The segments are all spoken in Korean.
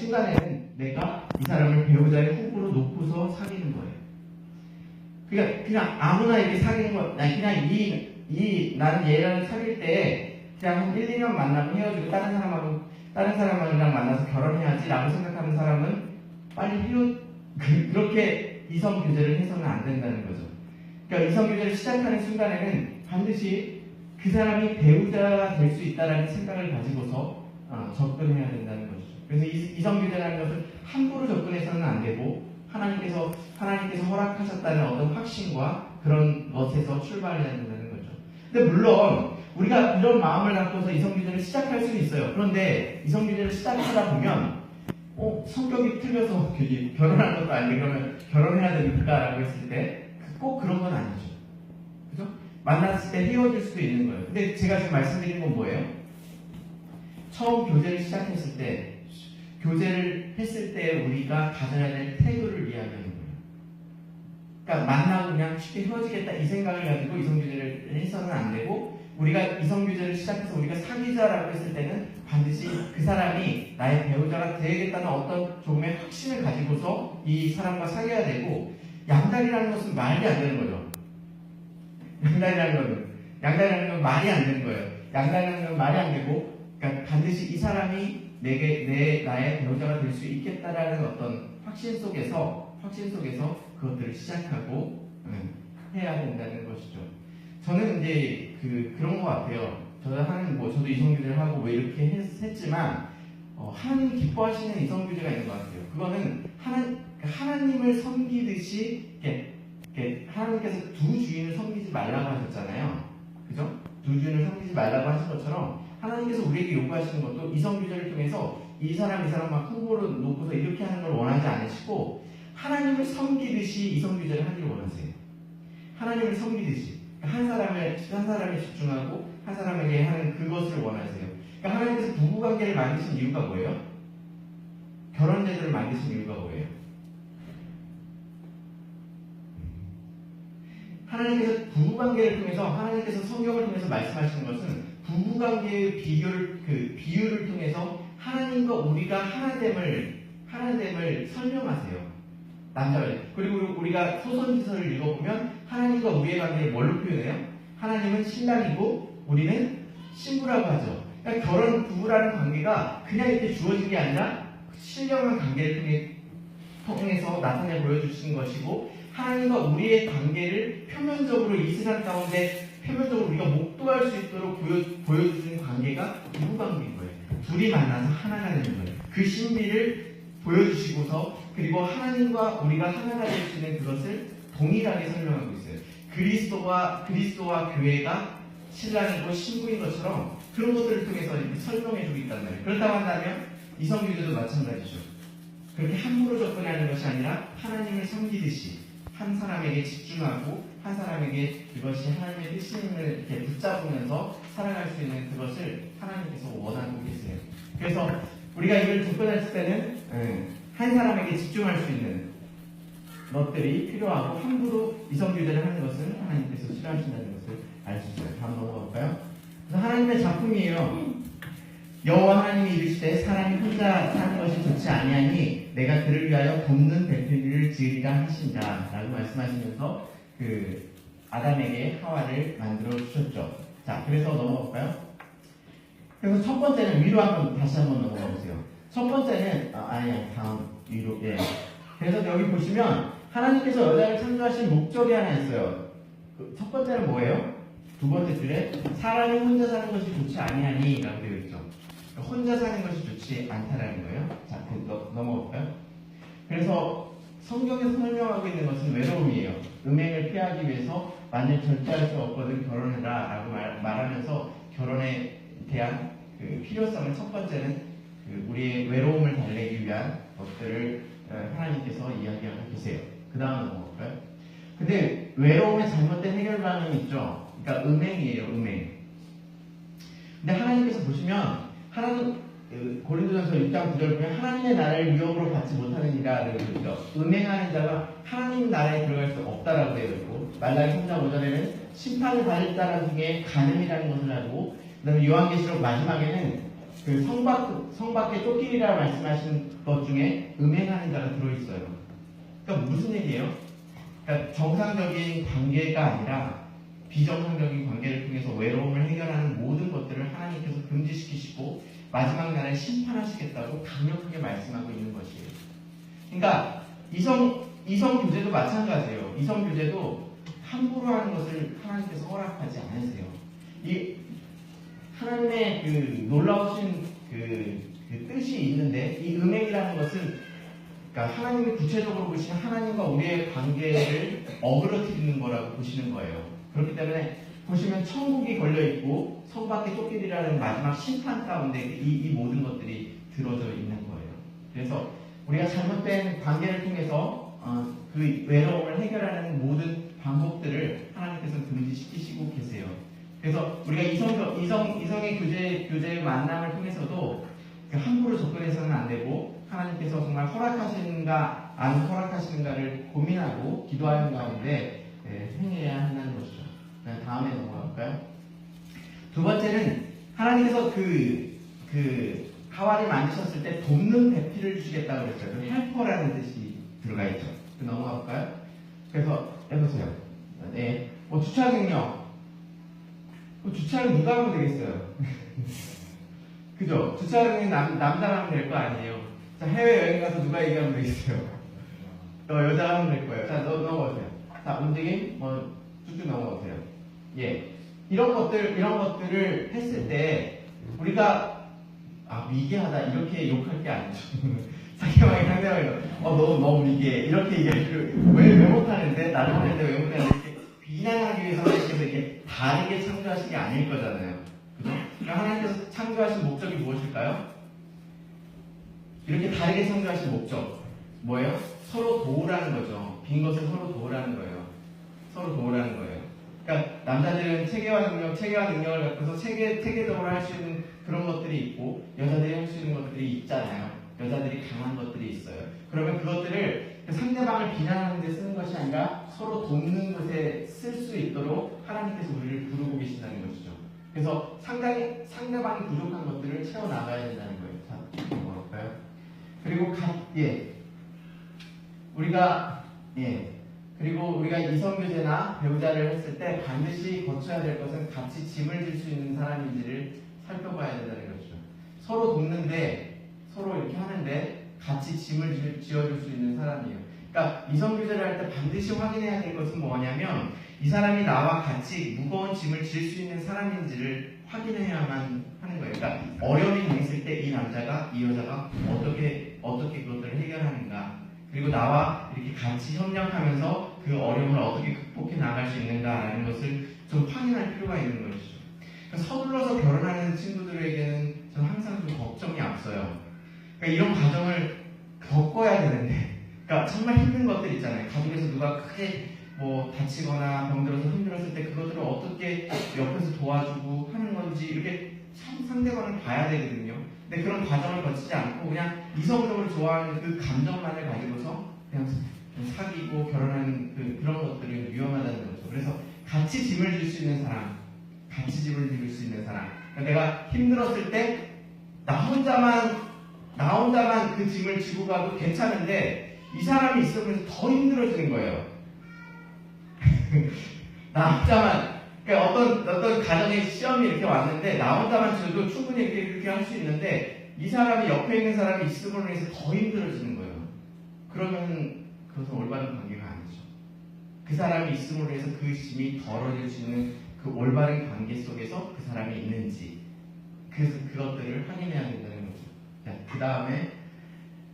순간에는 내가 이 사람을 배우자의 후보로 놓고서 사귀는 거예요. 그러니까 그냥 아무나 이렇게 사귀는 거, 아니 그냥 나는 얘랑 사귈 때 그냥 한 1, 2년 만나고 헤어지고 다른 사람이랑 만나서 결혼해야지라고 생각하는 사람은 빨리 그렇게 이성 교제를 해서는 안 된다는 거죠. 그러니까 이성 교제를 시작하는 순간에는 반드시 그 사람이 배우자가 될 수 있다라는 생각을 가지고서 접근해야 된다는 거죠. 그래서 이성 교제라는 것은 함부로 접근해서는 안 되고 하나님께서 허락하셨다는 어떤 확신과 그런 것에서 출발해야 된다는 거죠. 근데 물론 우리가 이런 마음을 갖고서 이성 교제를 시작할 수는 있어요. 그런데 이성 교제를 시작하다 보면 성격이 틀려서 결혼하는 것도 아니고 그러면 결혼해야 되니까라고 했을 때 꼭 그런 건 아니죠. 그죠? 만났을 때 헤어질 수도 있는 거예요. 근데 제가 지금 말씀드린 건 뭐예요? 처음 교제를 시작했을 때, 교제를 했을 때 우리가 가져야 될 태도를 이야기하는 거예요. 그러니까 만나고 그냥 쉽게 헤어지겠다 이 생각을 가지고 이성교제를 해서는 안 되고, 우리가 이성교제를 시작해서 우리가 사귀자라고 했을 때는 반드시 그 사람이 나의 배우자가 되겠다는 어떤 조금의 확신을 가지고서 이 사람과 사귀어야 되고, 양다리라는 것은 말이 안 되는 거죠. 양다리라는 건 말이 안 되는 거예요. 양다리라는 건 말이 안 되고, 그러니까 반드시 이 사람이 나의 배우자가 될 수 있겠다라는 어떤 확신 속에서 그것들을 시작하고 해야 된다는 것이죠. 저는 이제 그런 것 같아요. 저도 이성교제를 하고 왜 이렇게 했지만 하나님 기뻐하시는 이성교제가 있는 것 같아요. 그거는 하나님을 섬기듯이 이렇게 하나님께서 두 주인을 섬기지 말라고 하셨잖아요. 그죠? 두 주인을 섬기지 말라고 하신 것처럼 하나님께서 우리에게 요구하시는 것도 이성교제를 통해서 이 사람 막 후보로 놓고서 이렇게 하는 걸 원하지 않으시고 하나님을 섬기듯이 이성교제를 하기를 원하세요. 하나님을 섬기듯이 한 사람에 집중하고 한 사람에게 하는 그것을 원하세요. 그러니까 하나님께서 부부관계를 만드신 이유가 뭐예요? 결혼제도를 만드신 이유가 뭐예요? 하나님께서 부부관계를 통해서 하나님께서 성경을 통해서 말씀하시는 것은 부부관계의 비유를 통해서 하나님과 우리가 하나됨을 설명하세요. 남자가. 그리고 우리가 소선지서를 읽어보면 하나님과 우리의 관계를 뭘로 표현해요? 하나님은 신랑이고 우리는 신부라고 하죠. 그러니까 부부라는 관계가 그냥 이렇게 주어진 게 아니라 신령한 관계를 통해서 나타내 보여주신 것이고, 하나님과 우리의 관계를 표면적으로 이 세상 가운데 표면적으로 우리가 목도할 수 있도록 보여주신 관계가 부부 관계인 거예요. 둘이 만나서 하나가 되는 거예요. 그 신비를 보여주시고서 그리고 하나님과 우리가 하나가 될 수 있는 그것을 동일하게 설명하고 있어요. 그리스도와 교회가 신랑이고 신부인 것처럼 그런 것들을 통해서 이렇게 설명해주고 있단 말이에요. 그렇다고 한다면 이성교제도 마찬가지죠. 그렇게 함부로 접근하는 것이 아니라 하나님을 섬기듯이 한 사람에게 집중하고 한 사람에게 그것이 하나님의 뜻임을 이렇게 붙잡으면서 살아갈 수 있는 그것을 하나님께서 원하고 계세요. 그래서 우리가 이걸 접근했을 때는 한 사람에게 집중할 수 있는 것들이 필요하고 함부로 이성교제를 하는 것은 하나님께서 싫어하신다는 것을 알 수 있어요. 다음 넘어갈까요? 그래서 하나님의 작품이에요. 여호와 하나님이 이르시되 사람이 혼자 사는 것이 좋지 아니하니 내가 그를 위하여 돕는 배필을 지으리라 하신다 라고 말씀하시면서 아담에게 하와를 만들어 주셨죠. 자, 그래서 넘어갈까요? 그래서 첫 번째는 위로 다시 한번 넘어가 보세요. 첫 번째는 다음 위로. 그래서 여기 보시면 하나님께서 여자를 창조하신 목적이 하나 있어요. 첫 번째는 뭐예요? 두 번째 줄에 사람이 혼자 사는 것이 좋지 아니하니 라고 되어 있죠. 혼자 사는 것이 좋지 않다라는 거예요. 자, 넘어갈까요? 그래서 성경에서 설명하고 있는 것은 외로움이에요. 음행을 피하기 위해서 만일 절제할 수 없거든 결혼해라 라고 말하면서 결혼에 대한 필요성을 첫 번째는 우리의 외로움을 달래기 위한 것들을 하나님께서 이야기하고 계세요. 그 다음 넘어갈까요? 근데 외로움의 잘못된 해결 방법이 있죠. 그러니까 음행이에요. 음행. 근데 하나님께서 보시면 고린도전서 6장 9절 보면 하나님의 나라를 위협으로 받지 못하는 이라 되어 있죠. 음행하는 자가 하나님 나라에 들어갈 수 없다라고 되어 있고, 말라기 3장 5절에는 심판을 받을 자라 중에 간음이라는 것을 하고, 그 다음에 요한계시록 마지막에는 그 성 밖에 쫓기리라 말씀하신 것 중에 음행하는 자가 들어있어요. 그러니까 무슨 얘기예요? 그러니까 정상적인 관계가 아니라 비정상적인 관계를 통해서 외로움을 해결하는 모든 것들을 하나님께서 금지시키시고 마지막 날에 심판하시겠다고 강력하게 말씀하고 있는 것이에요. 그러니까 이성 교제도 마찬가지예요. 이성 교제도 함부로 하는 것을 하나님께서 허락하지 않으세요. 이 하나님의 그 놀라우신 그 뜻이 있는데 이 음행이라는 것은 그러니까 하나님이 구체적으로 보시는 하나님과 우리의 관계를 어그러뜨리는 거라고 보시는 거예요. 그렇기 때문에 보시면 천국이 걸려있고 성 밖에 쫓기리라는 마지막 심판 가운데 이 모든 것들이 들어져 있는 거예요. 그래서 우리가 잘못된 관계를 통해서 그 외로움을 해결하는 모든 방법들을 하나님께서 금지시키시고 계세요. 그래서 우리가 이성의 교제의 만남을 통해서도 함부로 접근해서는 안 되고 하나님께서 정말 허락하시는가 안 허락하시는가를 고민하고 기도하는 가운데 행해야 한다는 것이죠. 다음에 넘어갈까요? 두 번째는 하나님께서 그 하와를 만드셨을 때 돕는 배필을 주시겠다고 그랬어요. 그 헬퍼라는 뜻이 들어가 있죠. 넘어갈까요? 그래서 해보세요. 네. 주차 능력. 주차를 누가 하면 되겠어요? 그죠? 주차는 남자가 하면 될 거 아니에요. 자, 해외여행 가서 누가 얘기하면 되겠어요? 여자가 하면 될 거예요. 자, 넘어가세요. 자, 움직임, 쭉쭉 넘어가세요. 예. 이런 것들을 했을 때, 우리가, 미개하다, 이렇게 욕할 게 아니죠. 상대방이, 너무 미개해. 이렇게 얘기하시고, 왜 못하는데? 나를 하는데 왜 못하는데? 이렇게 비난하기 위해서 하나님께서 이렇게 다르게 창조하신 게 아닐 거잖아요. 그죠? 그러니까 하나님께서 창조하신 목적이 무엇일까요? 이렇게 다르게 창조하신 목적. 뭐예요? 서로 도우라는 거죠. 빈 것을 서로 도우라는 거예요. 서로 도우라는 거예요. 그러니까 남자들은 체계와 능력을 갖고서 체계적으로 할 수 있는 그런 것들이 있고 여자들이 할 수 있는 것들이 있잖아요. 여자들이 강한 것들이 있어요. 그러면 그것들을 상대방을 비난하는 데 쓰는 것이 아니라 서로 돕는 것에 쓸 수 있도록 하나님께서 우리를 부르고 계신다는 것이죠. 그래서 상대방이 부족한 것들을 채워나가야 된다는 거예요. 자, 넘어갈까요? 그리고 우리가 이성교제나 배우자를 했을 때 반드시 거쳐야 될 것은 같이 짐을 질 수 있는 사람인지를 살펴봐야 된다는 거죠. 서로 돕는데, 서로 이렇게 하는데 같이 짐을 지어줄 수 있는 사람이에요. 그러니까 이성교제를 할 때 반드시 확인해야 될 것은 뭐냐면 이 사람이 나와 같이 무거운 짐을 질 수 있는 사람인지를 확인해야만 하는 거예요. 그러니까 어려움이 있을 때 이 남자가, 이 여자가 어떻게 그것들을 해결하는가, 그리고 나와 이렇게 같이 협력하면서 그 어려움을 어떻게 극복해 나갈 수 있는가라는 것을 좀 확인할 필요가 있는 것이죠. 그러니까 서둘러서 결혼하는 친구들에게는 저는 항상 좀 걱정이 앞서요. 그러니까 이런 과정을 겪어야 되는데, 그러니까 정말 힘든 것들 있잖아요. 가족에서 누가 크게 다치거나 병들어서 힘들었을 때 그것들을 어떻게 옆에서 도와주고 하는 건지 이렇게 상대방을 봐야 되거든요. 근데 그런 과정을 거치지 않고 그냥 이성적으로 좋아하는 그 감정만을 가지고서 그냥 사귀고 결혼하는 그런 것들은 위험하다는 거죠. 그래서 같이 짐을 질 수 있는 사람, 그러니까 내가 힘들었을 때 나 혼자만 그 짐을 지고 가도 괜찮은데 이 사람이 있으면서 더 힘들어지는 거예요. 나 혼자만, 그러니까 어떤 가정의 시험이 이렇게 왔는데 나 혼자만 지어도 충분히 이렇게 할 수 있는데 이 사람이 옆에 있는 사람이 있음으로 해서 더 힘들어지는 거예요. 그러면 그것은 올바른 관계가 아니죠. 그 사람이 있음으로 해서 그 짐이 덜어질 수 있는 그 올바른 관계 속에서 그 사람이 있는지, 그래서 그것들을 확인해야 된다는 거죠. 자, 그 다음에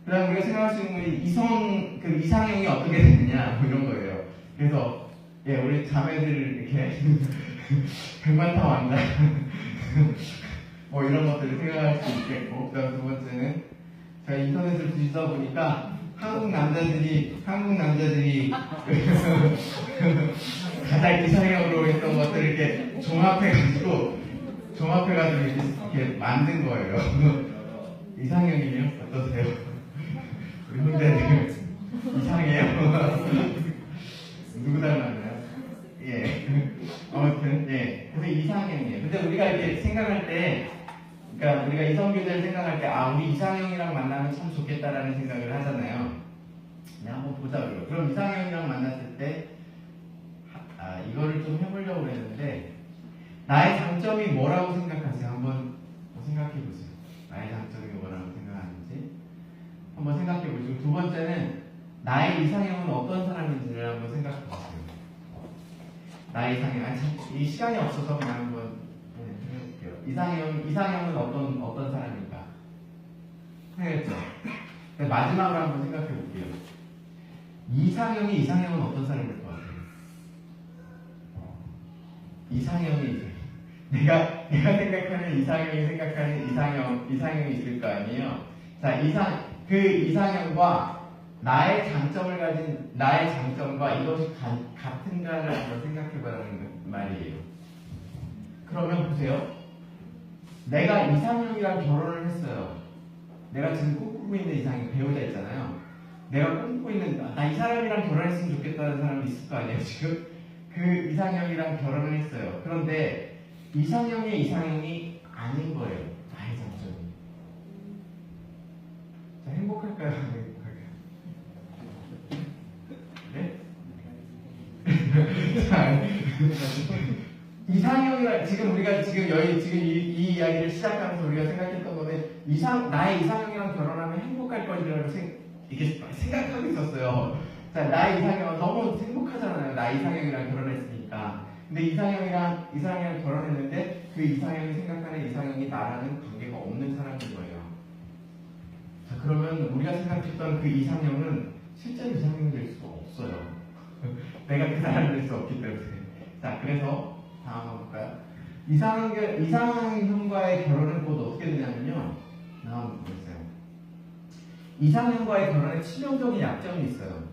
우리가 생각할 수 있는 이상형이 어떻게 되느냐 이런 거예요. 그래서 우리 자매들 이렇게 백만타 왕자 이런 것들을 생각할 수 있겠고, 그다음 두 번째는 제가 인터넷을 뒤지다 보니까 한국 남자들이 가장 이상형으로 했던 것들을 이렇게 종합해가지고 이렇게 만든 거예요. 이상형이요? 어떠세요? 우리 혼자들 이상해요? 누구 닮았나요? 아무튼 그래서 이상형이에요. 근데 우리가 이렇게 생각할 때, 그러니까 우리가 이성교제 좋겠다라는 생각을 하잖아요. 네, 한번 보자고요. 그럼 이상형이랑 만났을 때 이거를 좀 해보려고 했는데 나의 장점이 뭐라고 생각하세요? 한번 생각해 보세요. 나의 장점이 뭐라고 생각하는지 한번 생각해 보시고 두 번째는 나의 이상형은 어떤 사람인지를 한번 생각해 보세요. 나의 이상형 이 시간이 없어서 그냥 한번 해볼게요. 이상형은 어떤 사람일까? 해야겠죠. 마지막으로 한번 생각해 볼게요. 이상형은 어떤 사람일 것 같아요? 이상형이 내가 생각하는 이상형이 있을 거 아니에요? 자, 그 이상형과 나의 장점과 이것이 같은가를 한번 생각해 보라는 말이에요. 그러면 보세요. 내가 이상형이랑 결혼을 했어요. 내가 지금 꿈꾸고 있는 이상형 배우자 있잖아요. 내가 꿈꾸고 있는 나 이 사람이랑 결혼했으면 좋겠다는 사람이 있을 거 아니에요. 지금 그 이상형이랑 결혼을 했어요. 그런데 이상형이 아닌 거예요. 나의 장점이. 자, 행복할까요? 안 행복할까요? 네? 이상형이라 지금 우리가 이 이야기를 시작하면서 우리가 생각했던 거는 나의 이상형이랑 결혼하면 행복할 것이라고 이렇게 생각하고 있었어요. 자, 나의 이상형은 너무 행복하잖아요. 나의 이상형이랑 결혼했으니까. 근데 이상형이랑 결혼했는데 그 이상형이 생각하는 이상형이 나라는 관계가 없는 사람인 거예요. 자, 그러면 우리가 생각했던 그 이상형은 실제로 이상형이 될 수가 없어요. 내가 그 사람이 될 수 없기 때문에. 자, 그래서 다음 한번 볼까요? 이상형과의 결혼은 곧 어떻게 되냐면요. 다음 보세요. 이상형과의 결혼에 치명적인 약점이 있어요.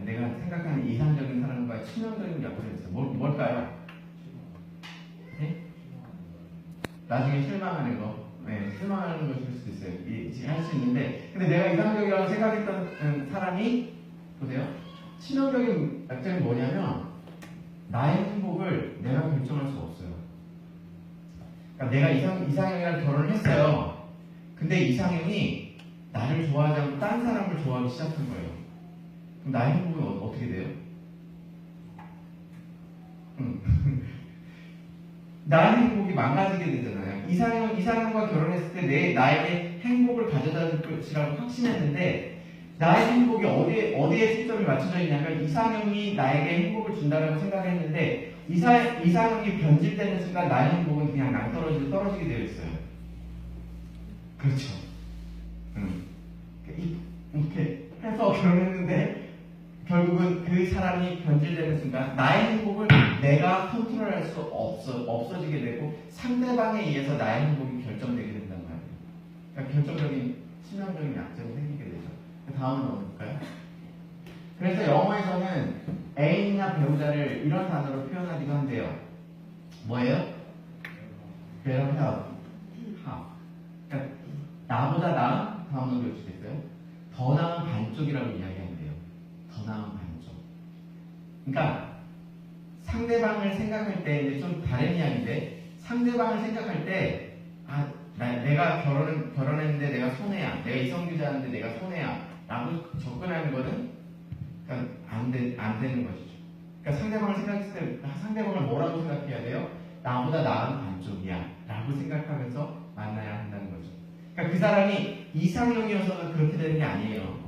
내가 생각하는 이상적인 사람과의 치명적인 약점이 있어요. 뭘까요? 네? 나중에 실망하는 거. 네, 실망하는 것일 수도 있어요. 할 수 있는데, 근데 내가 이상적이라고 생각했던 사람이, 보세요. 치명적인 약점이 뭐냐면, 나의 행복을 내가 결정할 수 없어요. 그러니까 내가 이상형이랑 결혼을 했어요. 근데 이상형이 나를 좋아하지 않고 딴 사람을 좋아하기 시작한 거예요. 그럼 나의 행복은 어떻게 돼요? 나의 행복이 망가지게 되잖아요. 이상형과 결혼했을 때 나에게 행복을 가져다 줄 것이라고 확신했는데 나의 행복이 어디에 초점이 맞춰져 있냐면 이상형이 나에게 행복을 준다라고 생각했는데 이상형이 변질되는 순간 나의 행복은 그냥 낭떠러지로 떨어지게 되어 있어요. 그렇죠. 이렇게 해서 결혼했는데 결국은 그 사람이 변질되는 순간 나의 행복을 내가 컨트롤할 수 없어지게 되고 상대방에 의해서 나의 행복이 결정되게 된단 말이에요. 그러니까 결정적인 치명적인 약점이 생기게 되죠. 다음은 뭘까요? 그래서 영어에서는 애인이나 배우자를 이런 단어로 표현하기도 한대요. 뭐예요? better half. 그러니까 나보다 나은 다음으로 배우시겠어요? 더 나은 반쪽이라고 이야기한대요. 더 나은 반쪽. 그러니까 상대방을 생각할 때 이제 좀 다른 이야기인데 상대방을 생각할 때 내가 결혼했는데 내가 손해야. 내가 이성교제하는데 내가 손해야. 라고 접근하는 거는 그러니까 안 되는 것이죠. 그러니까 상대방을 생각했을 때 상대방을 뭐라고 생각해야 돼요? 나보다 나은 반쪽이야. 라고 생각하면서 만나야 한다는 거죠. 그러니까 그 사람이 이상형이어서 그렇게 되는 게 아니에요.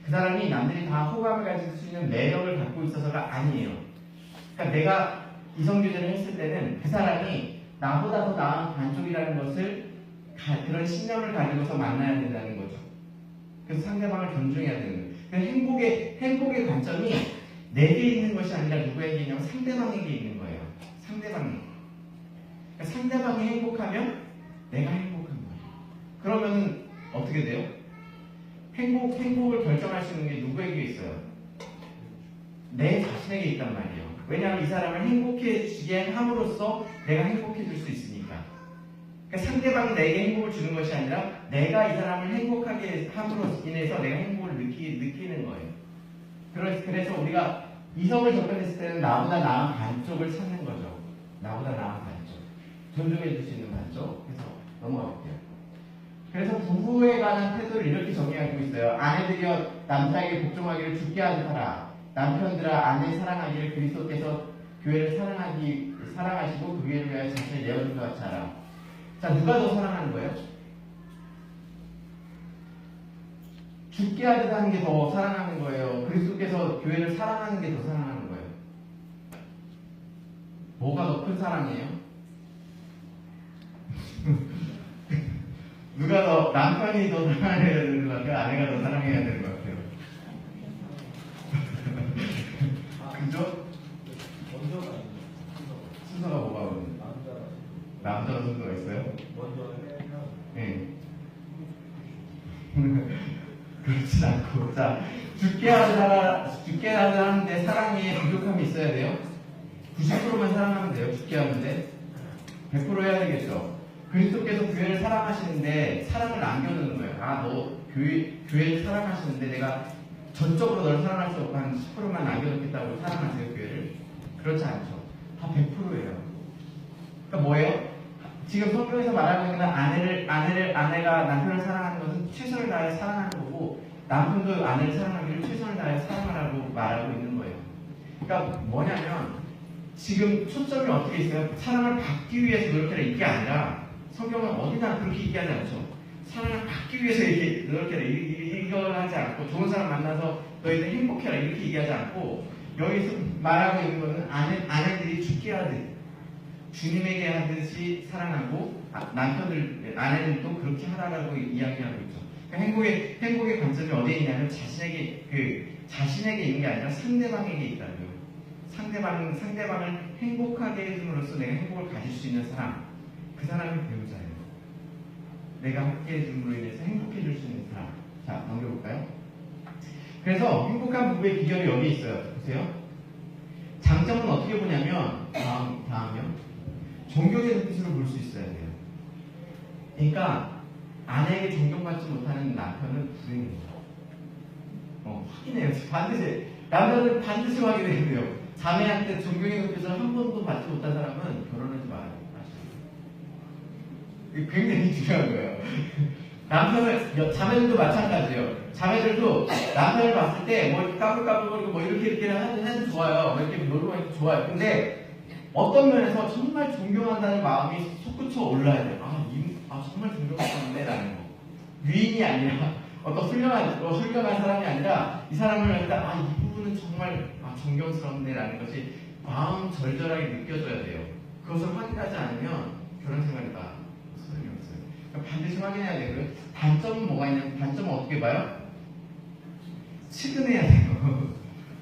그 사람이 남들이 다 호감을 가질 수 있는 매력을 갖고 있어서가 아니에요. 그러니까 내가 이성교제를 했을 때는 그 사람이 나보다 더 나은 반쪽이라는 것을 그런 신념을 가지고서 만나야 된다는 거죠. 그래서 상대방을 존중해야 되는 거예요. 행복의 관점이 내게 있는 것이 아니라 누구에게 있냐면 상대방에게 있는 거예요. 상대방이. 그러니까 상대방이 행복하면 내가 행복한 거예요. 그러면 어떻게 돼요? 행복을 결정할 수 있는 게 누구에게 있어요? 내 자신에게 있단 말이에요. 왜냐하면 이 사람을 행복해지게 함으로써 내가 행복해질 수 있으니까. 그러니까 상대방이 내게 행복을 주는 것이 아니라 내가 이 사람을 행복하게 함으로 인해서 내가 행복을 느끼는 거예요. 그래서 우리가 이성을 접근했을 때는 나보다 나은 반쪽을 찾는 거죠. 나보다 나은 반쪽. 존중해 줄 수 있는 반쪽. 해서 넘어가 볼게요. 그래서 부부에 관한 태도를 이렇게 정의하고 있어요. 아내들이여 남자에게 복종하기를 죽게 하듯 하라. 남편들아 아내 사랑하기를 그리스도께서 교회를 사랑하시고 그 교회를 위하여 자신을 내어준 것 같이 하라. 자, 누가 더 사랑하는 거예요? 죽게 하듯 하는 게 더 사랑하는 거예요. 그리스도께서 교회를 사랑하는 게 더 사랑하는 거예요. 뭐가 더 큰 사랑이에요? 누가 더, 남편이 더 사랑해야 되는 것 같아요? 아내가 더 사랑해야 되는 것 같아요? 그죠? 순서가 뭐가 오는? 남자로 순서가 있어요? 네. 그렇진 않고. 자, 죽게 하는데 사랑에 부족함이 있어야 돼요? 90%만 사랑하면 돼요. 죽게 하는데 100% 해야 되겠죠. 그리스도께서 교회를 사랑하시는데 사랑을 남겨두는 거예요. 아, 너 교회를 사랑하시는데 내가 전적으로 너를 사랑할 수 없고 한 10%만 남겨놓겠다고 사랑하세요, 교회를? 그렇지 않죠. 다 100%예요. 그러니까 뭐예요? 지금 성경에서 말하고 있는 아내가 남편을 사랑하는 것은 최선을 다해 사랑하는 거고, 남편도 아내를 사랑하기를 최선을 다해 사랑하라고 말하고 있는 거예요. 그러니까 뭐냐면 지금 초점이 어떻게 있어요? 사랑을 받기 위해서 노력해라 이게 아니라, 성경은 어디나 그렇게 얘기하지 않죠. 사랑을 받기 위해서 이렇게 노력해라 이걸 하지 않고, 좋은 사람 만나서 너희들 행복해라 이렇게 얘기하지 않고, 여기서 말하고 있는 것은 아내들이 죽게 하듯 주님에게 하듯이 사랑하고, 아내들도 그렇게 하라고 이야기하고 있죠. 그러니까 행복의 관점이 어디에 있냐면 자신에게 있는 게 아니라 상대방에게 있다고요. 상대방을 행복하게 해줌으로써 내가 행복을 가질 수 있는 사람, 그 사람이 배우자예요. 내가 함께 해줌으로 인해서 행복해질 수 있는 사람. 자, 넘겨볼까요? 그래서 행복한 부부의 비결이 여기 있어요. 보세요. 장점은 어떻게 보냐면, 다음이요. 존경의 눈빛으로 볼 수 있어야 돼요. 그러니까 아내에게 존경받지 못하는 남편은 불행해요. 확인해요. 남자는 반드시 확인해야 돼요. 자매한테 존경의 눈빛을 한 번도 받지 못한 사람은 결혼하지 말아요. 이게 굉장히 중요한 거예요. 자매들도 마찬가지예요. 자매들도 남편을 봤을 때 뭐 까불까불거리고 뭐 이렇게 해도 좋아요. 뭐 이렇게 놀고 해도 좋아요. 근데 어떤 면에서 정말 존경한다는 마음이 솟구쳐 올라야 돼요. 정말 존경하는데 라는 거. 위인이 아니라 어떤 훌륭한 사람이 아니라 이 사람을 보니까 이 부분은 정말 존경스럽네 라는 것이 마음 절절하게 느껴져야 돼요. 그것을 확인하지 않으면 결혼 생활이 다 소용이 없어요. 그러니까 반드시 확인해야 되고요. 단점은 뭐가 있냐면, 단점은 어떻게 봐요? 측은해야 돼요.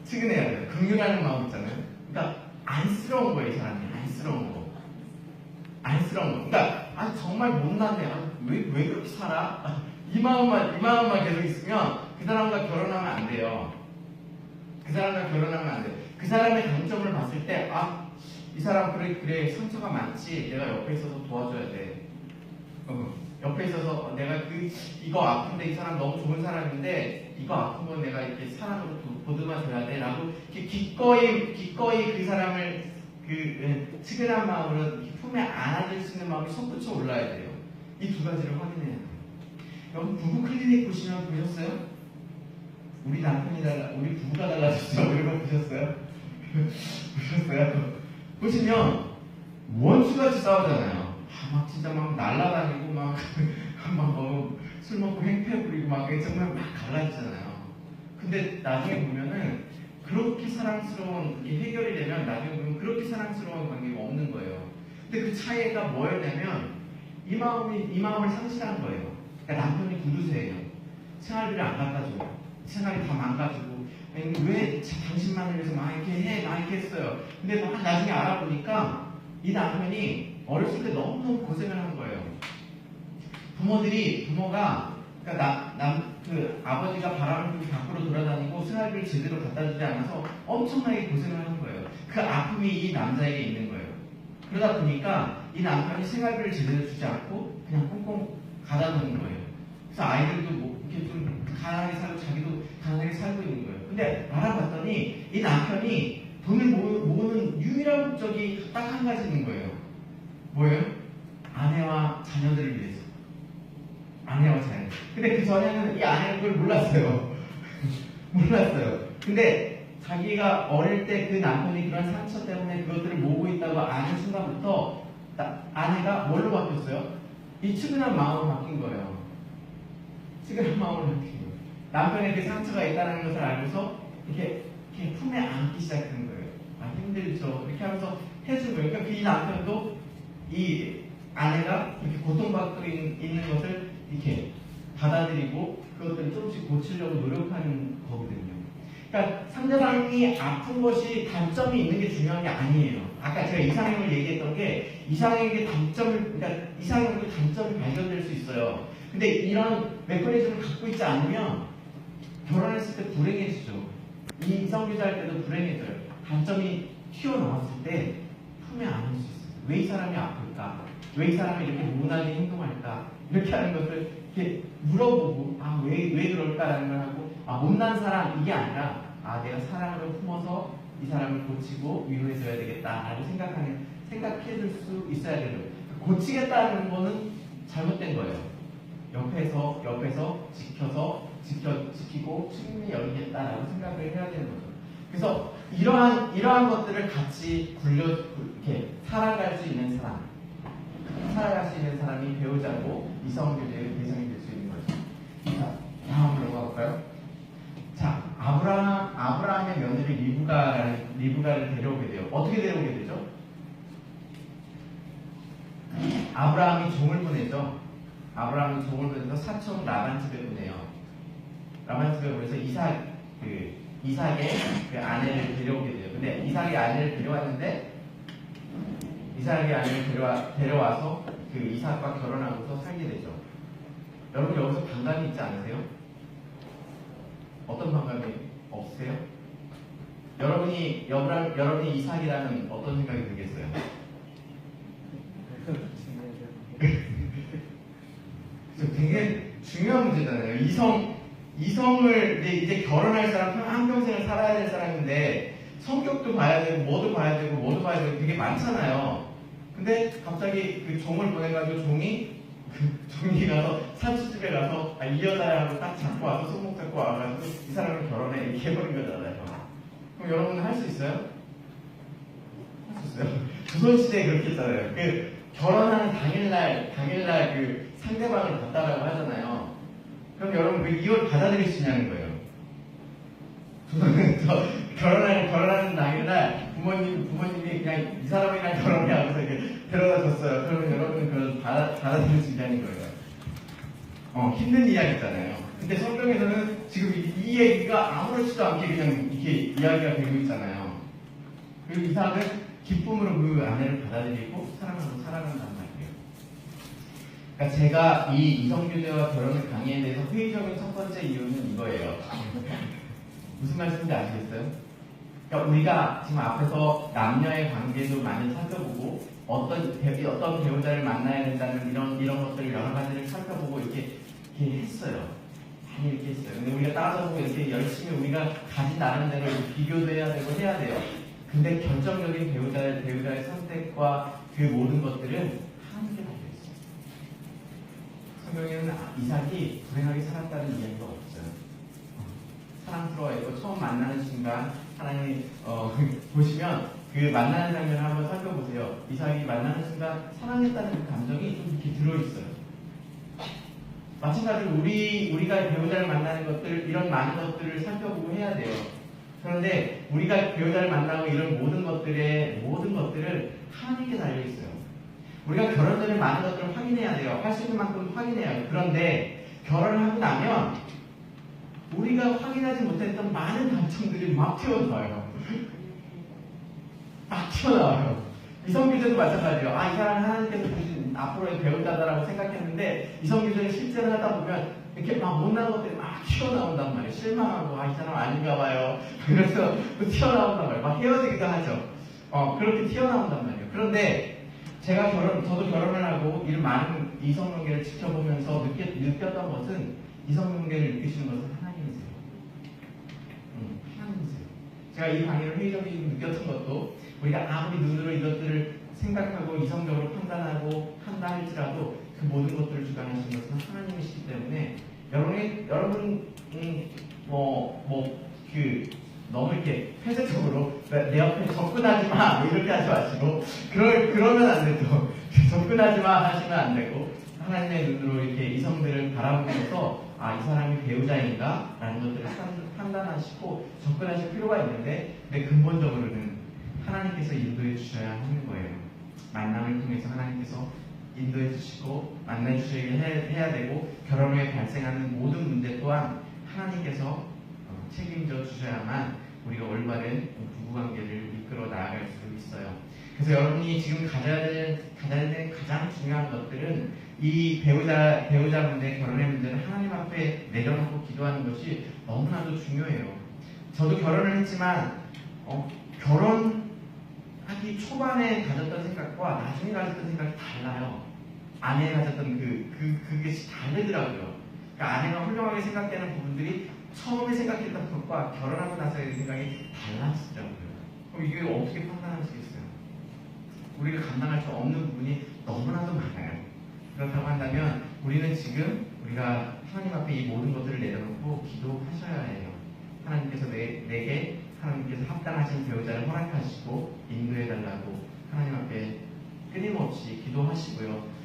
측은해야 돼요. 긍휼하는 마음 있잖아요. 그러니까 안쓰러운 거예요, 이 사람이. 안쓰러운 거. 그러니까 정말 못났네. 왜 그렇게 살아? 이 마음만 계속 있으면 그 사람과 결혼하면 안 돼요. 그 사람의 단점을 봤을 때 이 사람 그래 상처가 많지. 내가 옆에 있어서 도와줘야 돼. 옆에 있어서 내가 이거 아픈데 이 사람 너무 좋은 사람인데 이거 아픈 건 내가 이렇게 사랑으로 보듬어 줘야 돼 라고 기꺼이 그 사람을 측은한 마음으로 품에 안아줄 수 있는 마음이 솟구쳐 올라야 돼요. 이 두 가지를 확인해야 돼요. 여러분 부부 클리닉 보시면 보셨어요? 우리 부부가 달라졌어. 이런 거 보셨어요? 보셨어요? 보시면 원수같이 싸우잖아요. 진짜 날라다니고 술 먹고 행패 부리고 정말 갈라지잖아요. 근데 나중에 보면은 그렇게 사랑스러운 해결이 되면 나중에 보면 그렇게 사랑스러운 관계가 없는 거예요. 근데 그 차이가 뭐였냐면 이 마음을 상실한 거예요. 그러니까 남편이 구두쇠예요. 생활비를 안 갖다 줘요. 생활이 다 망가지고 왜 당신만을 위해서 막 이렇게 했어요. 근데 나중에 알아보니까 이 남편이 어렸을 때 너무너무 고생을 한 거예요. 부모가 아버지가 바람을 불고 밖으로 돌아다니고 생활비를 제대로 갖다 주지 않아서 엄청나게 고생을 하는 거예요. 그 아픔이 이 남자에게 있는 거예요. 그러다 보니까 이 남편이 생활비를 제대로 주지 않고 그냥 꽁꽁 가다 놓는 거예요. 그래서 아이들도 이렇게 좀 가난하게 살고 자기도 가난하게 살고 있는 거예요. 근데 알아봤더니 이 남편이 돈을 모으는 유일한 목적이 딱 한 가지 있는 거예요. 뭐예요? 아내와 자녀들을 위해서. 아내와 자녀. 근데 그 전에는 이 아내는 그걸 몰랐어요. 몰랐어요. 근데 자기가 어릴 때 그 남편이 그런 상처 때문에 그것들을 모으고 있다고 아는 순간부터 아내가 뭘로 바뀌었어요? 이 측은한 마음으로 바뀐 거예요. 측은한 마음으로 바뀐 거예요. 남편의 그 상처가 있다는 것을 알고서 이렇게 품에 안기 시작한 거예요. 아, 힘들죠. 이렇게 하면서 해준 거예요. 그러니까 이 남편도 이 아내가 이렇게 고통받고 있는 것을 이렇게 받아들이고 그것들을 조금씩 고치려고 노력하는 거거든요. 그러니까 상대방이 아픈 것이 단점이 있는 게 중요한 게 아니에요. 아까 제가 이상형을 얘기했던 게 이상형의 단점을, 그러니까 이상형의 단점이 발견될 수 있어요. 근데 이런 메커니즘을 갖고 있지 않으면 결혼했을 때 불행해지죠. 이성교제할 때도 불행해져요. 단점이 튀어나왔을 때 품에 안을 수 있어요. 왜 이 사람이 아플까? 왜 이 사람이 이렇게 무난하게 행동할까? 이렇게 하는 것을 이렇게 물어보고 왜 그럴까라는 걸 하고 못난 사람 이게 아니라 내가 사랑으로 품어서 이 사람을 고치고 위로해줘야 되겠다라고 생각해줄 수 있어야 되는 거예요. 고치겠다는 거는 잘못된 거예요. 옆에서 지키고 충분히 여기겠다라고 생각을 해야 되는 거죠. 그래서 이러한 것들을 같이 이렇게 살아갈 수 있는 사람이 배우자고 이성교제의 대상이 될 수 있는 거죠. 자, 다음으로 넘어가 볼까요? 자, 아브라함의 며느리 리브가를 데려오게 돼요. 어떻게 데려오게 되죠? 아브라함이 종을 보내죠. 아브라함이 종을 보내서 사촌 라반 집에 보내요. 라반 집에 보내서 이삭의 그 아내를 데려오게 돼요. 근데 이삭의 아내를 데려와서 그 이삭과 결혼하고서 살게 되죠. 여러분 여기서 반감이 있지 않으세요? 어떤 반감이 없으세요? 여러분이 이삭이라면 어떤 생각이 들겠어요? 되게 중요한 문제잖아요. 이성을 이제 결혼할 사람, 한평생을 살아야 될 사람인데 성격도 봐야 되고 뭐도 봐야 되고 되게 많잖아요. 근데 갑자기 그 종을 보내가지고 종이 가서 산수집에 가서 이 여자하고 딱 잡고 와서 손목 잡고 와가지고 이 사람을 결혼해 이렇게 해버린 거잖아요. 그럼 여러분은 할 수 있어요? 할 수 있어요? 조선시대에 그렇게 했잖아요. 그 결혼하는 당일날 그 상대방을 봤다라고 하잖아요. 그럼 여러분 이걸 받아들일 수 있냐는 거예요. 결혼하는 당일날 부모님이 그냥 이 사람이랑 결혼해 하면서 이렇게 데려다 줬어요. 그러면 여러분은 그걸 받아들일 수 있냐는 거예요. 힘든 이야기잖아요. 근데 성경에서는 지금 이 얘기가 아무렇지도 않게 그냥 이렇게 이야기가 되고 있잖아요. 그리고 이삭은 기쁨으로 그 아내를 받아들이고 사랑하고 살아간단 말이에요. 그러니까 제가 이 이성교제와 결혼의 강의에 대해서 회의적인 첫 번째 이유는 이거예요. 무슨 말씀인지 아시겠어요? 그러니까 우리가 지금 앞에서 남녀의 관계도 많이 살펴보고 어떤 배우자를 만나야 된다는 이런 것들을 여러 가지를 살펴보고 이렇게 했어요. 많이 이렇게 했어요. 근데 우리가 따져보고 이렇게 열심히 우리가 가진 나름대로 비교도 해야 되고 해야 돼요. 근데 결정적인 배우자의 선택과 그 모든 것들은 하나님께 달려있어요. 성경에는 이삭이 불행하게 살았다는 이야기가 없어요. 사랑스러워했고 처음 만나는 순간 하나님 보시면 그 만나는 장면을 한번 살펴보세요. 이삭이 만나는 순간 사랑했다는 그 감정이 좀 이렇게 들어있어요. 마찬가지로 우리가 배우자를 만나는 것들 이런 많은 것들을 살펴보고 해야 돼요. 그런데 우리가 배우자를 만나고 이런 모든 것들을 하나님께 달려있어요. 우리가 결혼 전에 많은 것들을 확인해야 돼요. 할 수 있는 만큼 확인해야 돼요. 그런데 결혼을 하고 나면 우리가 확인하지 못했던 많은 단점들이 막 튀어나와요. 이성교제도 마찬가지예요. 이 사람은 하나님께서 주신 앞으로의 배우자다라고 생각했는데 이성교제를 실제로 하다 보면 이렇게 막 못난 것들이 막 튀어나온단 말이에요. 실망하고 이 사람 아닌가 봐요. 그래서 또 튀어나온단 말이에요. 막 헤어지기도 하죠. 그렇게 튀어나온단 말이에요. 그런데 저도 결혼을 하고 이런 많은 이성관계를 지켜보면서 느꼈던 것은 이성관계를 느끼시는 것은 하나님이세요. 하나님이세요. 제가 이 강의를 회의적으로 느꼈던 것도 우리가 아무리 눈으로 이것들을 생각하고 이성적으로 판단하고 한다 할지라도 그 모든 것들을 주관하시는 것은 하나님이시기 때문에 여러분 너무 이렇게 폐쇄적으로 내 옆에 접근하지 마 이렇게 하지 마시고 그러면 안 되죠. 접근하지 마 하시면 안 되고 하나님의 눈으로 이렇게 이성들을 바라보면서 이 사람이 배우자인가? 라는 것들을 판단하시고 접근하실 필요가 있는데 근데 근본적으로는 하나님께서 인도해 주셔야 하는 거예요. 만남을 통해서 하나님께서 인도해 주시고 만나 주시게 해야 되고 결혼 후에 발생하는 모든 문제 또한 하나님께서 책임져 주셔야만 우리가 올바른 부부관계를 이끌어 나아갈 수 있어요. 그래서 여러분이 지금 가져야 되는 가장 중요한 것들은 이 배우자분의 결혼의 문제를 하나님 앞에 내려놓고 기도하는 것이 너무나도 중요해요. 저도 결혼을 했지만 결혼하기 초반에 가졌던 생각과 나중에 가졌던 생각이 달라요. 아내가 가졌던 그게 다르더라고요. 그러니까 아내가 훌륭하게 생각되는 부분들이 처음에 생각했던 것과 결혼하고 나서의 생각이 달라지더라고요. 그럼 이게 어떻게 판단하시겠어요? 우리가 감당할 수 없는 부분이 너무나도 많아요. 그렇다고 한다면 우리는 지금 우리가 하나님 앞에 이 모든 것들을 내려놓고 기도하셔야 해요. 하나님께서 내게 하나님께서 합당하신 배우자를 허락하시고 인도해달라고 하나님 앞에 끊임없이 기도하시고요.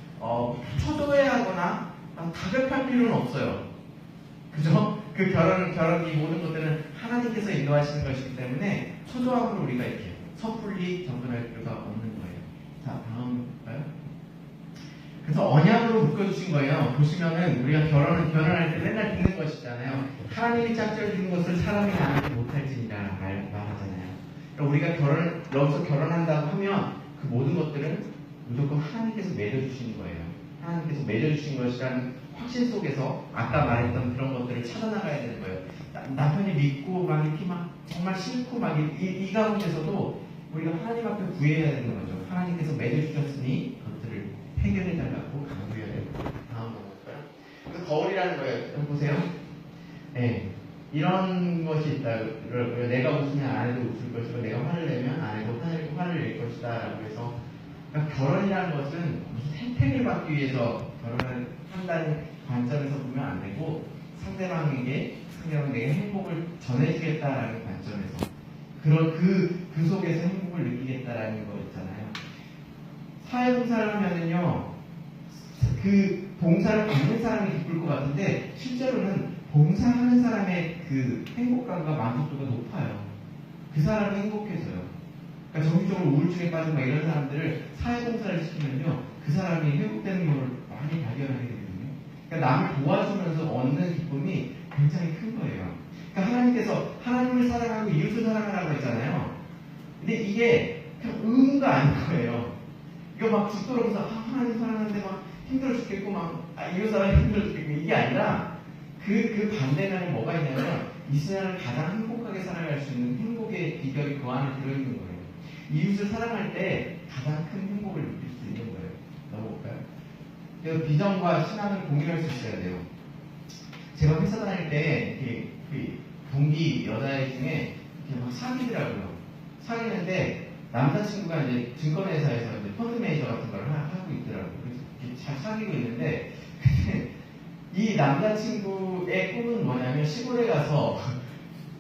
초조해하거나 다급할 필요는 없어요. 그죠? 그 결혼 이 모든 것들은 하나님께서 인도하시는 것이기 때문에 초조함으로 우리가 이렇게 섣불리 접근할 필요가 없는 거예요. 자, 다음 볼까요? 그래서 언약으로 묶어주신 거예요. 보시면은 우리가 결혼할 때 맨날 듣는 것이잖아요. 하나님이 짝지어주는 것을 사람이 나누지 못할지니라 말하잖아요. 그러니까 우리가 여기서 결혼한다고 하면 그 모든 것들은 무조건 하나님께서 맺어주시는 거예요. 하나님께서 맺어주신 것이라는 확신 속에서 아까 말했던 그런 것들을 찾아나가야 되는 거예요. 남편이 믿고 막 이렇게 막 정말 싫고 막 이 가운데서도 우리가 하나님 앞에 구해야 되는 거죠. 하나님께서 맺어주셨으니 그것들을 해결해달라고 강구해야 되고. 다음 볼까요? 그래서 거울이라는 거예요. 여러분 보세요. 네. 이런 것이 있다고요. 내가 웃으면 아내도 웃을 것이고 내가 화를 내면 아내도 화를 낼 것이다 라고 해서 그러니까 결혼이라는 것은 무슨 혜택을 받기 위해서 결혼을 한다는 관점에서 보면 안 되고 상대방에게 내게 행복을 전해주겠다라는 관점에서 그 속에서 행복을 느끼겠다라는 거 있잖아요. 사회봉사를 하면은요, 그 봉사를 받는 사람이 기쁠 것 같은데 실제로는 봉사하는 사람의 그 행복감과 만족도가 높아요. 그 사람이 행복해져요. 그러니까 정기적으로 우울증에 빠지고 막 이런 사람들을 사회봉사를 시키면요, 그 사람이 회복되는 걸 많이 발견하게 되거든요. 그러니까 남을 도와주면서 얻는 기쁨이 굉장히 큰 거예요. 그러니까 하나님께서 하나님을 사랑하고 이웃을 사랑하라고 했잖아요. 근데 이게 그냥 의무가 아닌 거예요. 이거 막 죽도록 해서 하나님 사랑하는데 막 힘들어 죽겠고 막 이웃 사람이 힘들어 죽겠고 이게 아니라 그 반대면에 뭐가 있냐면 이 세상을 가장 행복하게 살아갈 수 있는 행복의 비결이 그 안에 들어있는 거예요. 이웃을 사랑할 때 가장 큰 행복을 느낄 수 있는 거예요. 넘어볼까요? 그래서 비전과 신앙을 공유할 수 있어야 돼요. 제가 회사 다닐 때 동기 여자애 중에 막 사귀더라고요. 사귀는데 남자친구가 이제 증권회사에서 이제 펀드 매니저 같은 걸 하고 있더라고요. 그래서 이렇게 잘 사귀고 있는데 이 남자친구의 꿈은 뭐냐면 시골에 가서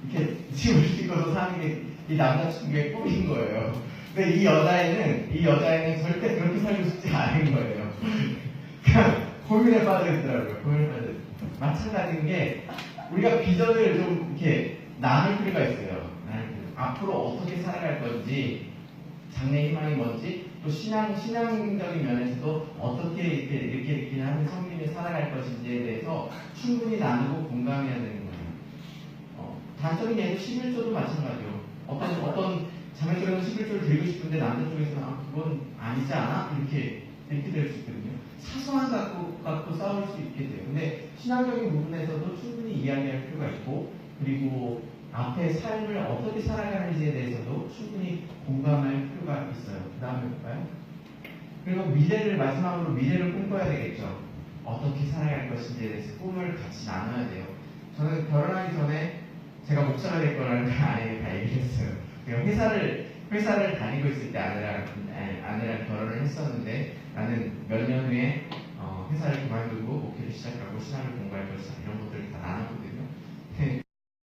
이렇게 집을 짓고서 사는 게 이 남자친구의 꿈인 거예요. 근데 이 여자애는 절대 그렇게 살고 싶지 않은 거예요. 그냥 고민에 빠져있더라고요. 고민에 빠져있더라고요. 마찬가지인 게 우리가 비전을 좀 이렇게 나눌 필요가 있어요. 앞으로 어떻게 살아갈 건지, 장래 희망이 뭔지, 또 신앙적인 면에서도 어떻게 이렇게 하는 성님이 살아갈 것인지에 대해서 충분히 나누고 공감해야 되는 거예요. 단적인 예로 11조도 마찬가지요. 어떤 자매 쪽에서 11조를 드리고 싶은데 남자 쪽에서는 그건 아니지 않아? 이렇게 될 수 있거든요. 사소한 갖고 싸울 수 있게 돼요. 근데 신앙적인 부분에서도 충분히 이야기할 필요가 있고, 그리고 앞에 삶을 어떻게 살아가는지에 대해서도 충분히 공감할 필요가 있어요. 그 다음에 볼까요? 그리고 마지막으로 미래를 꿈꿔야 되겠죠. 어떻게 살아갈 것인지에 대해서 꿈을 같이 나눠야 돼요. 저는 결혼하기 전에 제가 목사가 될 거라는 걸 아내에게 다 얘기했어요. 회사를 다니고 있을 때 아내랑 결혼을 했었는데 나는 몇 년 후에 회사를 그만두고 목회를 시작하고 신학을 공부할 것이다 이런 것들을 다 나눴거든요.